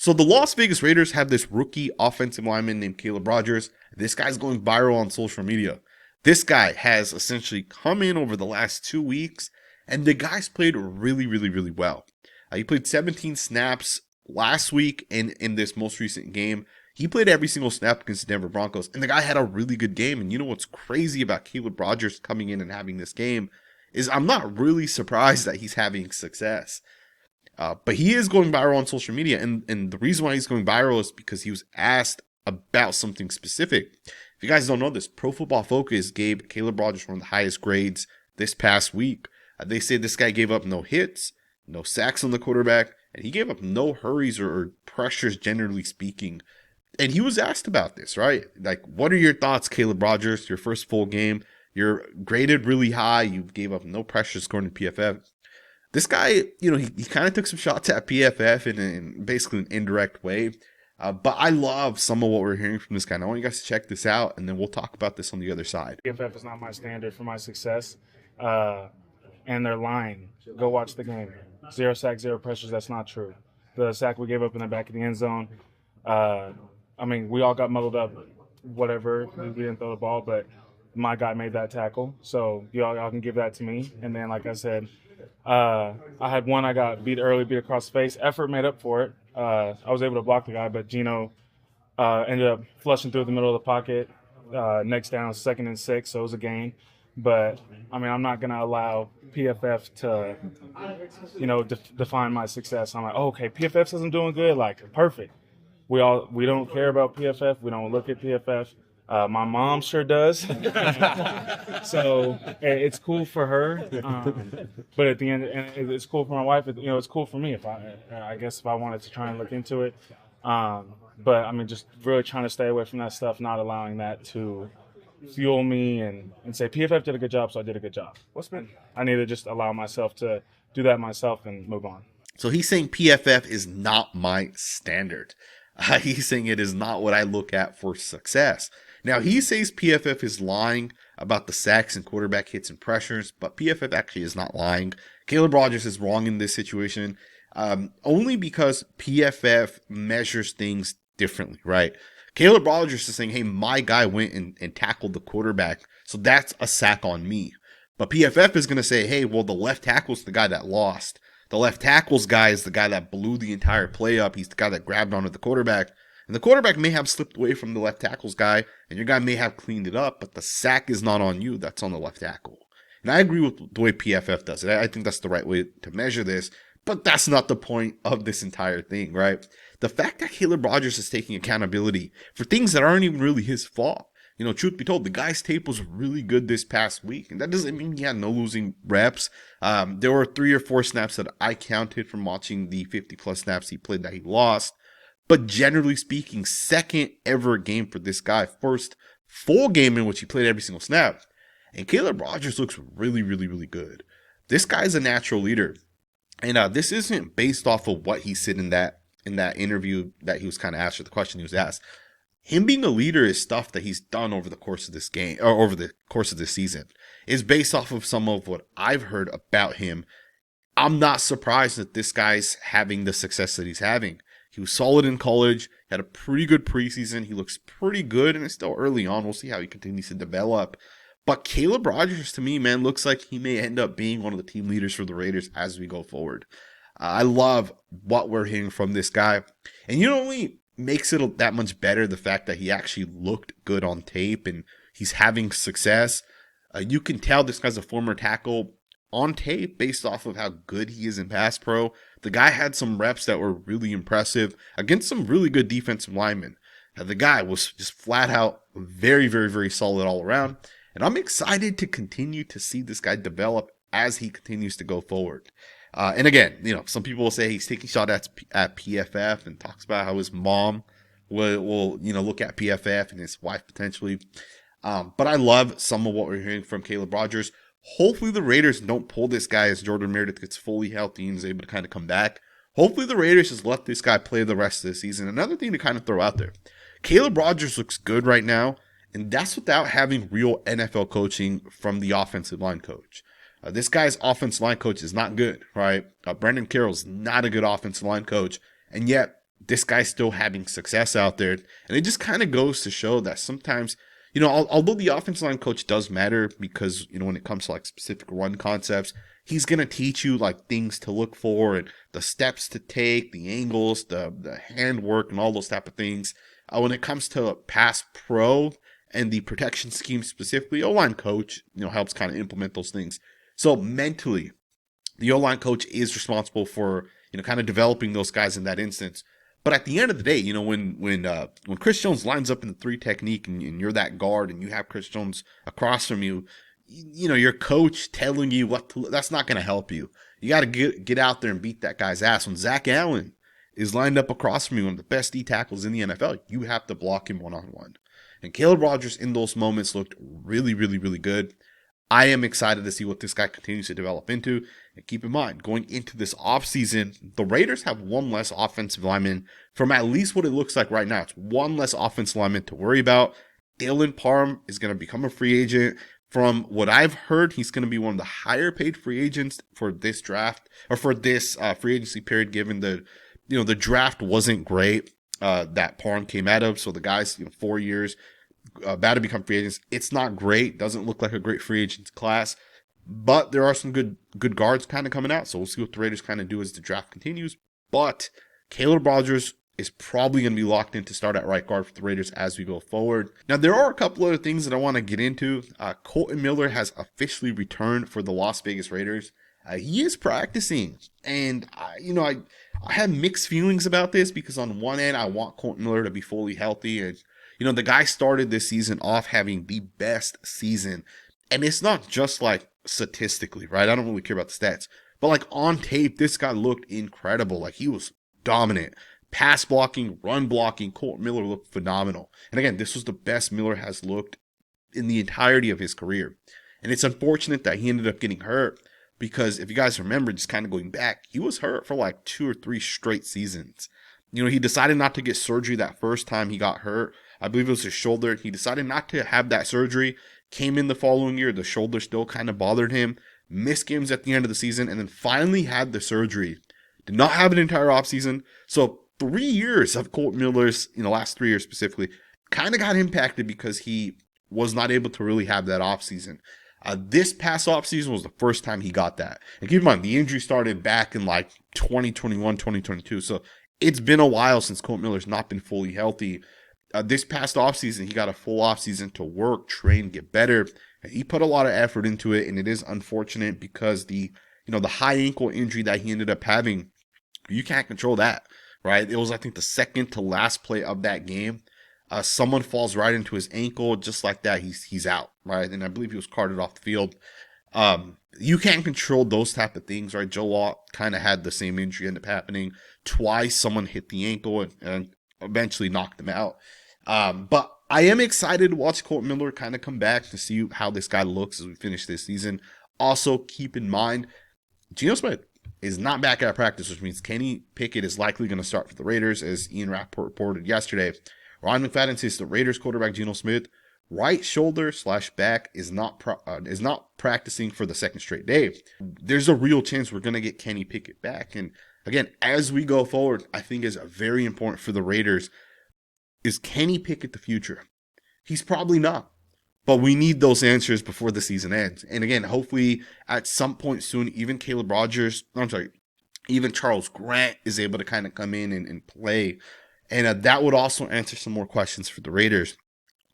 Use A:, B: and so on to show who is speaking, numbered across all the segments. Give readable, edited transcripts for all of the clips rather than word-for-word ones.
A: So the Las Vegas Raiders have this rookie offensive lineman named Caleb Rogers. This guy's going viral on social media. This guy has essentially come in over the last 2 weeks, and the guy's played really, really, really well. He played 17 snaps last week, and in this most recent game, he played every single snap against the Denver Broncos, and the guy had a really good game. And you know what's crazy about Caleb Rogers coming in and having this game is I'm not really surprised that he's having success. But he is going viral on social media, and the reason why he's going viral is because he was asked about something specific. If you guys don't know this, Pro Football Focus gave Caleb Rogers one of the highest grades this past week. They say this guy gave up no hits, no sacks on the quarterback, and he gave up no hurries or pressures, generally speaking. And he was asked about this, right? Like, what are your thoughts, Caleb Rogers? Your first full game, you're graded really high. You gave up no pressure scoring in PFF. This guy, you know, he kind of took some shots at PFF in basically an indirect way. But I love some of what we're hearing from this guy. And I want you guys to check this out, and then we'll talk about this on the other side.
B: PFF is not my standard for my success. And they're lying. Go watch the game. 0 sacks, 0 pressures. That's not true. The sack we gave up in the back of the end zone, I mean, we all got muddled up, whatever. We didn't throw the ball, but my guy made that tackle. So y'all can give that to me. And then, like I said, I had one I got beat early, beat across the face. Effort made up for it. I was able to block the guy, but Gino ended up flushing through the middle of the pocket. Next down, 2nd and 6, so it was a gain. But, I mean, I'm not going to allow PFF to, you know, define my success. I'm like, oh, okay, PFF says I'm doing good. Like, perfect. We don't care about PFF. We don't look at PFF. My mom sure does. So it's cool for her. But at the end, and it's cool for my wife. You know, it's cool for me if I guess if I wanted to try and look into it. But I mean, just really trying to stay away from that stuff, not allowing that to fuel me and say PFF did a good job, so I did a good job. I need to just allow myself to do that myself and move on.
A: So he's saying PFF is not my standard. He's saying it is not what I look at for success. Now, he says PFF is lying about the sacks and quarterback hits and pressures, but PFF actually is not lying. Caleb Rogers is wrong in this situation, only because PFF measures things differently, right? Caleb Rogers is saying, hey, my guy went and tackled the quarterback, so that's a sack on me. But PFF is going to say, hey, well, the left tackle's the guy that lost. The left tackle's guy is the guy that blew the entire play up. He's the guy that grabbed onto the quarterback. And the quarterback may have slipped away from the left tackle's guy, and your guy may have cleaned it up, but the sack is not on you. That's on the left tackle. And I agree with the way PFF does it. I think that's the right way to measure this, but that's not the point of this entire thing, right? The fact that Caleb Rogers is taking accountability for things that aren't even really his fault. You know, truth be told, the guy's tape was really good this past week, and that doesn't mean he had no losing reps. There were 3 or 4 snaps that I counted from watching the 50-plus snaps he played that he lost. But generally speaking, second ever game for this guy. First full game in which he played every single snap. And Caleb Rogers looks really, really, really good. This guy's a natural leader. And this isn't based off of what he said in that interview that he was kind of asked, or the question he was asked. Him being a leader is stuff that he's done over the course of this game, or over the course of this season. It's based off of some of what I've heard about him. I'm not surprised that this guy's having the success that he's having. He was solid in college, had a pretty good preseason. He looks pretty good, and it's still early on. We'll see how he continues to develop. But Caleb Rogers, to me, man, looks like he may end up being one of the team leaders for the Raiders as we go forward. I love what we're hearing from this guy. And you know what only makes it that much better, the fact that he actually looked good on tape and he's having success. You can tell this guy's a former tackle on tape based off of how good he is in pass pro. The guy had some reps that were really impressive against some really good defensive linemen. The guy was just flat out very, very, very solid all around. And I'm excited to continue to see this guy develop as he continues to go forward. And again, you know, some people will say he's taking shots at PFF and talks about how his mom will you know, look at PFF and his wife potentially. But I love some of what we're hearing from Caleb Rogers. Hopefully the Raiders don't pull this guy as Jordan Meredith gets fully healthy and is able to kind of come back. Hopefully the Raiders just let this guy play the rest of the season. Another thing to kind of throw out there, Caleb Rogers looks good right now, and that's without having real NFL coaching from the offensive line coach. This guy's offensive line coach is not good, right? Brendan Carroll's not a good offensive line coach, and yet this guy's still having success out there. And it just kind of goes to show that sometimes, although the offensive line coach does matter because, when it comes to like specific run concepts, he's going to teach you like things to look for and the steps to take, the angles, the handwork and all those type of things. When it comes to pass pro and the protection scheme specifically, O-line coach, helps kind of implement those things. So mentally, the O-line coach is responsible for, kind of developing those guys in that instance. But at the end of the day, when Chris Jones lines up in the 3 technique and you're that guard and you have Chris Jones across from you, your coach telling you that's not going to help you. You got to get out there and beat that guy's ass. When Zach Allen is lined up across from you, one of the best D tackles in the NFL, you have to block him one-on-one. And Caleb Rogers in those moments looked really, really, really good. I am excited to see what this guy continues to develop into. And keep in mind, going into this offseason, the Raiders have one less offensive lineman from at least what it looks like right now. It's one less offensive lineman to worry about. Dylan Parham is going to become a free agent. From what I've heard, he's going to be one of the higher paid free agents for this draft or for this free agency period, given the draft wasn't great that Parham came out of. So the guys, 4 years, about to become free agents. It's not great. Doesn't look like a great free agents class, but there are some good guards kind of coming out. So we'll see what the Raiders kind of do as the draft continues. But Caleb Rogers is probably going to be locked in to start at right guard for the Raiders as we go forward. Now, there are a couple other things that I want to get into. Kolton Miller has officially returned for the Las Vegas Raiders. He is practicing, and I had mixed feelings about this because on one end, I want Kolton Miller to be fully healthy, and the guy started this season off having the best season, and it's not just like statistically, right? I don't really care about the stats, but like on tape, this guy looked incredible. Like he was dominant. Pass blocking, run blocking, Kolton Miller looked phenomenal. And again, this was the best Miller has looked in the entirety of his career. And it's unfortunate that he ended up getting hurt because if you guys remember, just kind of going back, he was hurt for like 2 or 3 straight seasons. He decided not to get surgery that first time he got hurt. I believe it was his shoulder. He decided not to have that surgery. Came in the following year. The shoulder still kind of bothered him. Missed games at the end of the season and then finally had the surgery. Did not have an entire offseason. So 3 years of Kolton Miller's, last 3 years specifically, kind of got impacted because he was not able to really have that offseason. This past offseason was the first time he got that. And keep in mind, the injury started back in like 2021, 2022. So it's been a while since Kolton Miller's not been fully healthy. This past offseason, he got a full offseason to work, train, get better. And he put a lot of effort into it, and it is unfortunate because the high ankle injury that he ended up having, you can't control that, right? It was, I think, the second to last play of that game. Someone falls right into his ankle, just like that, he's out, right? And I believe he was carted off the field. You can't control those type of things, right? Joe Watt kind of had the same injury end up happening twice. Someone hit the ankle and eventually knocked him out. But I am excited to watch Kolton Miller kind of come back to see how this guy looks as we finish this season. Also, keep in mind, Geno Smith is not back at practice, which means Kenny Pickett is likely going to start for the Raiders, as Ian Rappaport reported yesterday. Ryan McFadden says the Raiders quarterback Geno Smith, right shoulder / back, is not practicing for the second straight day. There's a real chance we're going to get Kenny Pickett back. And again, as we go forward, I think is very important for the Raiders. Is Kenny Pickett the future? He's probably not. But we need those answers before the season ends. And again, hopefully at some point soon, even even Charles Grant is able to kind of come in and play. And that would also answer some more questions for the Raiders.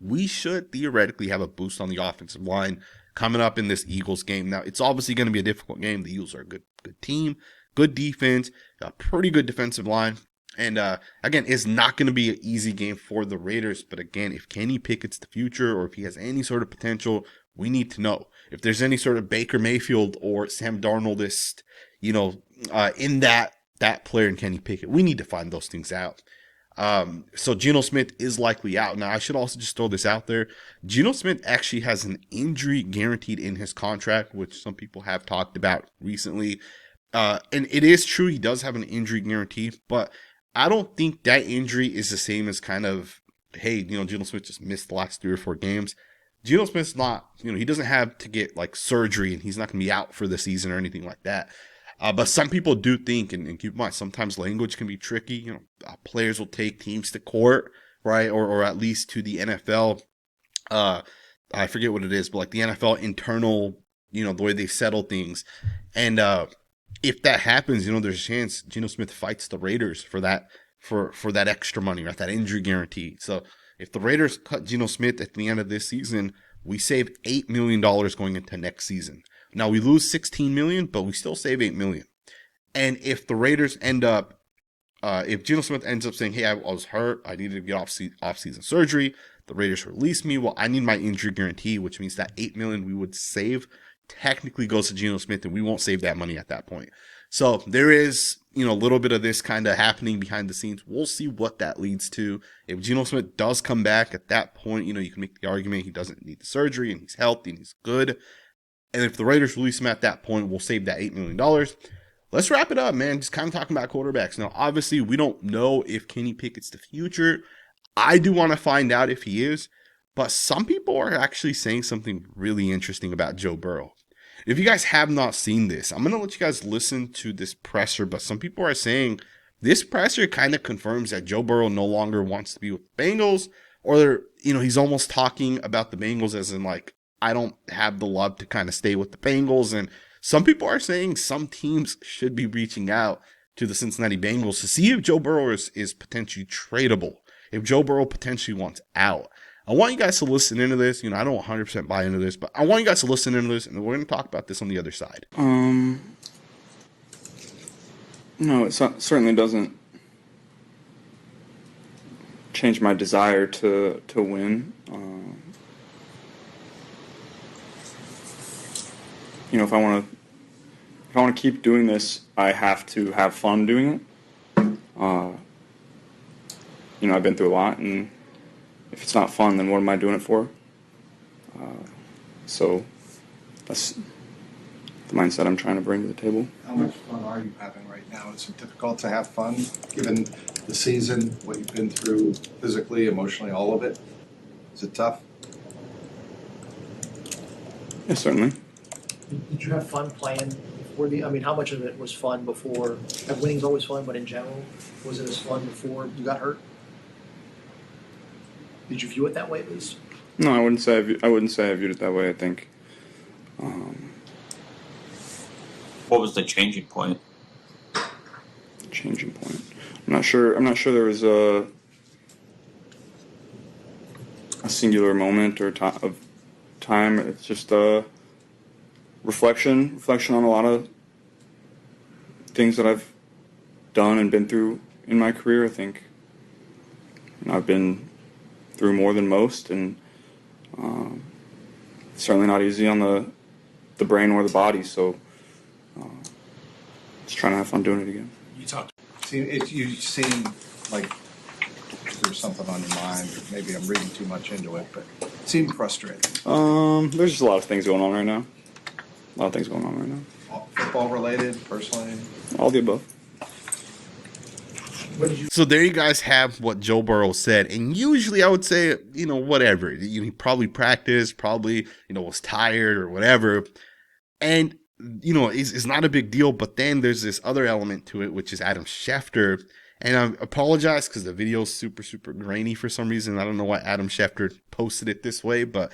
A: We should theoretically have a boost on the offensive line coming up in this Eagles game. Now, it's obviously going to be a difficult game. The Eagles are a good team, good defense, a pretty good defensive line. And again, it's not going to be an easy game for the Raiders. But again, if Kenny Pickett's the future or if he has any sort of potential, we need to know. If there's any sort of Baker Mayfield or Sam Darnoldist, in that player in Kenny Pickett, we need to find those things out. So Geno Smith is likely out. Now, I should also just throw this out there. Geno Smith actually has an injury guaranteed in his contract, which some people have talked about recently. And it is true, he does have an injury guarantee, but I don't think that injury is the same as kind of, hey, Geno Smith just missed the last 3 or 4 games. Geno Smith's not, he doesn't have to get like surgery and he's not going to be out for the season or anything like that. But some people do think, and keep in mind, sometimes language can be tricky. Players will take teams to court, right? Or at least to the NFL. I forget what it is, but like the NFL internal, the way they settle things. And if that happens, there's a chance Geno Smith fights the Raiders for that extra money, right? That injury guarantee. So if the Raiders cut Geno Smith at the end of this season, we save $8 million going into next season. Now we lose $16 million, but we still save $8 million. And if the Raiders end up, if Geno Smith ends up saying, hey, I was hurt, I needed to get off-season surgery, the Raiders release me, well, I need my injury guarantee, which means that $8 million we would save technically goes to Geno Smith, and we won't save that money at that point. So there is, a little bit of this kind of happening behind the scenes. We'll see what that leads to. If Geno Smith does come back at that point, you can make the argument he doesn't need the surgery and he's healthy and he's good. And if the Raiders release him at that point, we'll save that $8 million. Let's wrap it up, man. Just kind of talking about quarterbacks. Now, obviously, we don't know if Kenny Pickett's the future. I do want to find out if he is. But some people are actually saying something really interesting about Joe Burrow. If you guys have not seen this, I'm going to let you guys listen to this presser. But some people are saying this presser kind of confirms that Joe Burrow no longer wants to be with the Bengals. Or, he's almost talking about the Bengals as in like, I don't have the love to kind of stay with the Bengals. And some people are saying some teams should be reaching out to the Cincinnati Bengals to see if Joe Burrow is potentially tradable, if Joe Burrow potentially wants out. I want you guys to listen into this. I don't 100% buy into this, but I want you guys to listen into this, and we're going to talk about this on the other side.
C: No, it certainly doesn't change my desire to win. If I want to keep doing this, I have to have fun doing it. I've been through a lot, and if it's not fun, then what am I doing it for? So that's the mindset I'm trying to bring to the table.
D: How much fun are you having right now? Is it difficult to have fun, given the season, what you've been through physically, emotionally, all of it? Is it tough?
C: Yeah, certainly.
E: Did you have fun playing before how much of it was fun before? Winning's always fun, but in general, was it as fun before you got hurt? Did you view it that way at least?
C: No, I wouldn't say I viewed it that way. I think.
F: What was the changing point?
C: Changing point. I'm not sure there was a singular moment or of time. It's just reflection on a lot of things that I've done and been through in my career. I think I've been through more than most, and certainly not easy on the brain or the body. So just trying to have fun doing it again.
D: You seem like there's something on your mind, or maybe I'm reading too much into it, but it seemed frustrated.
C: There's just a lot of things going on right now.
D: Football related, personally?
C: All the above.
A: So there you guys have what Joe Burrow said. And usually I would say, whatever. He probably practiced, probably, was tired or whatever. And, it's not a big deal. But then there's this other element to it, which is Adam Schefter. And I apologize because the video is super, super grainy for some reason. I don't know why Adam Schefter posted it this way, but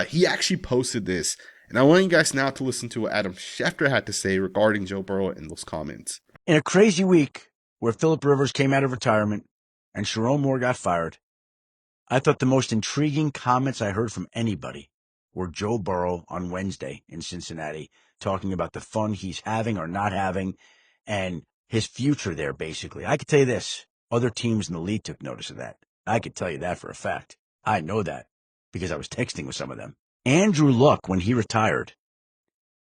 A: he actually posted this. And I want you guys now to listen to what Adam Schefter had to say regarding Joe Burrow in those comments.
G: In a crazy week where Phillip Rivers came out of retirement and Sharon Moore got fired, I thought the most intriguing comments I heard from anybody were Joe Burrow on Wednesday in Cincinnati, talking about the fun he's having or not having and his future there, basically. I could tell you this. Other teams in the league took notice of that. I could tell you that for a fact. I know that because I was texting with some of them. Andrew Luck, when he retired,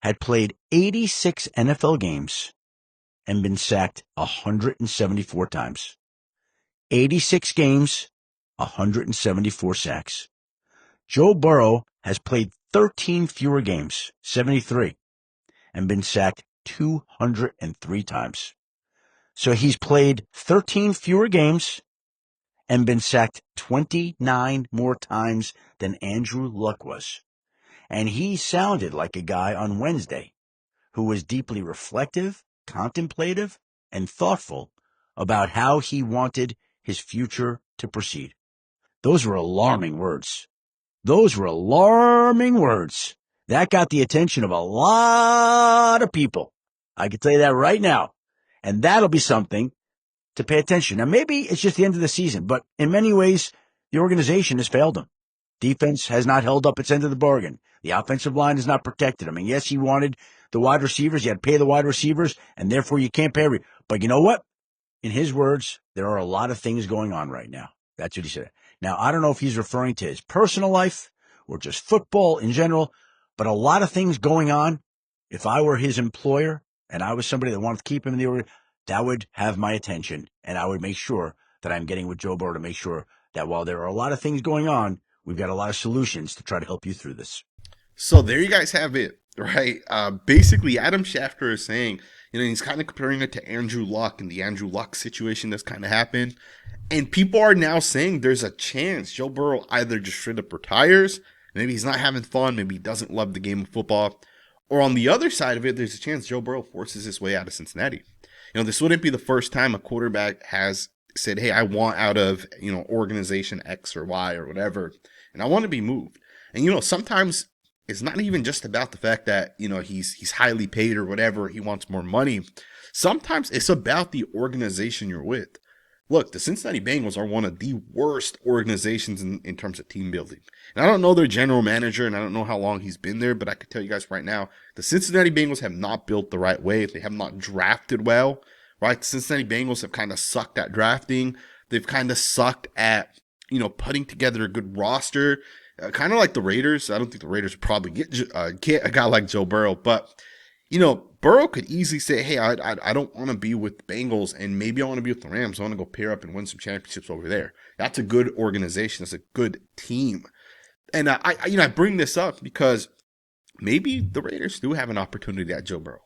G: had played 86 NFL games and been sacked 174 times. 86 games, 174 sacks. Joe Burrow has played 13 fewer games, 73, and been sacked 203 times. So he's played 13 fewer games and been sacked 29 more times than Andrew Luck was. And he sounded like a guy on Wednesday who was deeply reflective contemplative and thoughtful about how he wanted his future to proceed. Those were alarming words. Those were alarming words. That got the attention of a lot of people. I can tell you that right now. And that'll be something to pay attention. Now, maybe it's just the end of the season, but in many ways, the organization has failed him. Defense has not held up its end of the bargain. The offensive line is not protected. I mean, yes, he wanted the wide receivers. You had to pay the wide receivers, and therefore you can't pay. But you know what? In his words, there are a lot of things going on right now. That's what he said. Now, I don't know if he's referring to his personal life or just football in general, but a lot of things going on. If I were his employer and I was somebody that wanted to keep him in the order, that would have my attention, and I would make sure that I'm getting with Joe Burrow to make sure that while there are a lot of things going on, we've got a lot of solutions to try to help you through this.
A: So there you guys have it, right? Basically, Adam Schefter is saying, he's kind of comparing it to Andrew Luck and the Andrew Luck situation that's kind of happened. And people are now saying there's a chance Joe Burrow either just straight up retires, maybe he's not having fun, maybe he doesn't love the game of football, or on the other side of it, there's a chance Joe Burrow forces his way out of Cincinnati. This wouldn't be the first time a quarterback has said, hey, I want out of, organization X or Y or whatever, and I want to be moved. And, sometimes it's not even just about the fact that, he's highly paid or whatever, he wants more money. Sometimes it's about the organization you're with. Look, the Cincinnati Bengals are one of the worst organizations in terms of team building. And I don't know their general manager, and I don't know how long he's been there, but I can tell you guys right now, the Cincinnati Bengals have not built the right way. They have not drafted well, right? The Cincinnati Bengals have kind of sucked at drafting. They've kind of sucked at, putting together a good roster, kind of like the Raiders. I don't think the Raiders would probably get a guy like Joe Burrow, but Burrow could easily say, hey, I don't want to be with the Bengals, and maybe I want to be with the Rams. I want to go pair up and win some championships over there. That's a good organization. That's a good team. And I bring this up because maybe the Raiders do have an opportunity at Joe Burrow.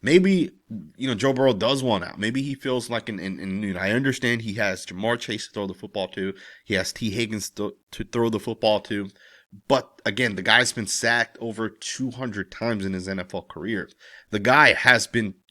A: Maybe, Joe Burrow does want out. Maybe he feels like, and I understand he has Jamar Chase to throw the football to. He has T. Higgins to throw the football to. But again, the guy's been sacked over 200 times in his NFL career. The guy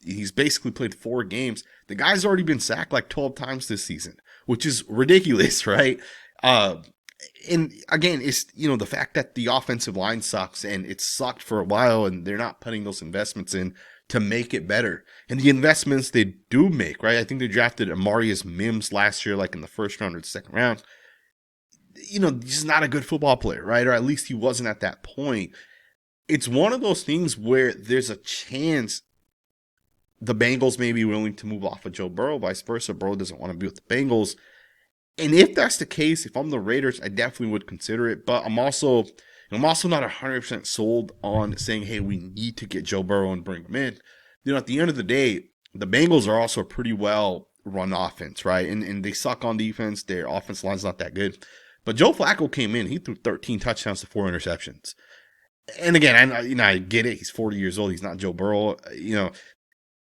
A: he's basically played 4 games. The guy's already been sacked like 12 times this season, which is ridiculous, right? And again, it's, the fact that the offensive line sucks and it sucked for a while and they're not putting those investments in to make it better. And the investments they do make, right? I think they drafted Amarius Mims last year, like in the first round or the second round. He's not a good football player, right? Or at least he wasn't at that point. It's one of those things where there's a chance the Bengals may be willing to move off of Joe Burrow, vice versa. Burrow doesn't want to be with the Bengals. And if that's the case, if I'm the Raiders, I definitely would consider it. But I'm also not 100% sold on saying, hey, we need to get Joe Burrow and bring him in. At the end of the day, the Bengals are also a pretty well run offense, right? And they suck on defense. Their offense line's not that good. But Joe Flacco came in. He threw 13 touchdowns to 4 interceptions. And again, I get it. He's 40 years old. He's not Joe Burrow.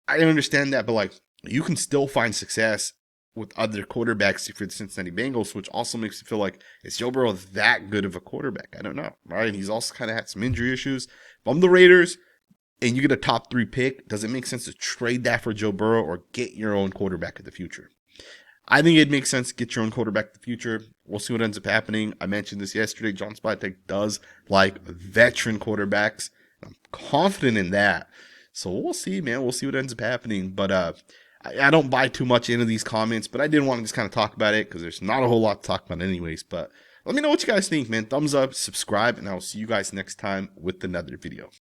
A: I understand that. But, you can still find success with other quarterbacks for the Cincinnati Bengals, which also makes me feel like, is Joe Burrow that good of a quarterback? I don't know, right? And he's also kind of had some injury issues. If I'm the Raiders and you get a top 3 pick, does it make sense to trade that for Joe Burrow or get your own quarterback of the future? I think it makes sense to get your own quarterback in the future. We'll see what ends up happening. I mentioned this yesterday. John Spytek does like veteran quarterbacks. I'm confident in that. So we'll see, man. We'll see what ends up happening. But I don't buy too much into these comments, but I did want to just kind of talk about it because there's not a whole lot to talk about anyways. But let me know what you guys think, man. Thumbs up, subscribe, and I'll see you guys next time with another video.